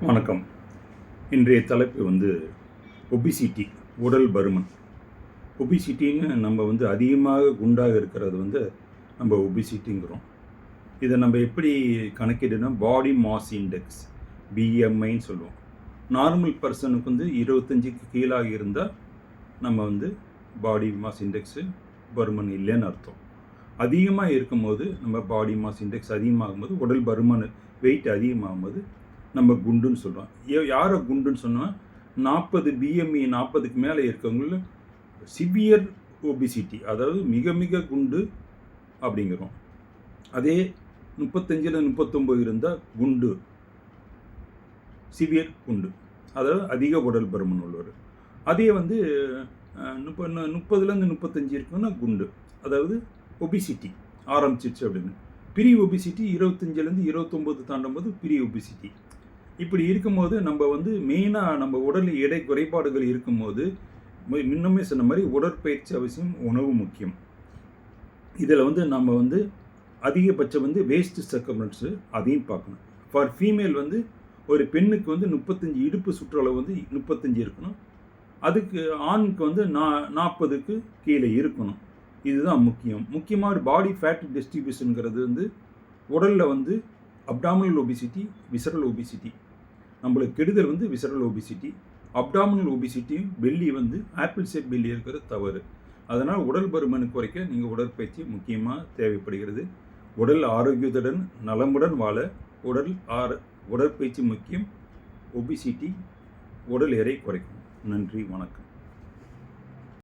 வணக்கம். இன்றைய தலைப்பு ஒபிசிட்டி, உடல் பருமன். ஒபிசிட்டின்னு நம்ம அதிகமாக குண்டாக இருக்கிறது நம்ம ஒபிசிட்டிங்கிறோம். இதை நம்ம எப்படி கணக்கிடுனா பாடி மாஸ் இண்டெக்ஸ், பிஎம்ஐன்னு சொல்லுவோம். நார்மல் பர்சனுக்கு 25க்கு கீழாக இருந்தால் நம்ம பாடி மாஸ் இண்டெக்ஸு பருமன் இல்லைன்னு அர்த்தம். அதிகமாக இருக்கும்போது நம்ம பாடி மாஸ் இண்டெக்ஸ் அதிகமாகும்போது உடல் பருமன் வெயிட் அதிகமாகும்போது நம்ம குண்டுன்னு சொல்கிறோம். யாரை குண்டுன்னு சொன்னால் 40 பிஎம்இ 40க்கு மேலே இருக்கவங்கள சிவியர் ஒபிசிட்டி, அதாவது மிக மிக குண்டு அப்படிங்கிறோம். அதே 35 39 இருந்தால் குண்டு, சிவியர் குண்டு, அதாவது அதிக உடல் பருமன் உள்ளவர். அதே 30 35 இருக்குன்னா குண்டு, அதாவது ஒபிசிட்டி ஆரம்பிச்சிச்சு அப்படின்னு. ப்ரீ ஒபிசிட்டி 25 29 தாண்டும்போது ப்ரீ ஒபிசிட்டி. இப்படி இருக்கும்போது நம்ம மெயினாக நம்ம உடலில் எடை குறைபாடுகள் இருக்கும்போது முன்னமே சொன்ன மாதிரி உடற்பயிற்சி அவசியம், உணவு முக்கியம். இதில் நம்ம அதிகபட்சம் வேஸ்ட் சர்க்கம்ஃபரன்ஸு அதையும் பார்க்கணும். ஃபார் ஃபீமேல் ஒரு பெண்ணுக்கு 35 இடுப்பு சுற்றளவு 35 இருக்கணும். அதுக்கு ஆணுக்கு 40க்கு கீழே இருக்கணும். இதுதான் முக்கியம். முக்கியமாக பாடி ஃபேட் டிஸ்ட்ரிபியூஷனுங்கிறது உடலில் அப்டாமினல் ஒபிசிட்டி, விசரல் ஒபிசிட்டி. நம்மளுக்கு கெடுதல் விசரல் ஒபிசிட்டி. அப்டாமினல் ஒபிசிட்டியும் பெல்லி ஆப்பிள் ஷேப் பெல்லி இருக்கிறது தவறு. அதனால் உடல் பருமனை குறைக்க நீங்கள் உடற்பயிற்சி முக்கியமாக தேவைப்படுகிறது. உடல் ஆரோக்கியத்துடன் நலமுடன் வாழ உடற்பயிற்சி முக்கியம். ஒபிசிட்டி உடல் எடை குறைக்கும். நன்றி, வணக்கம்.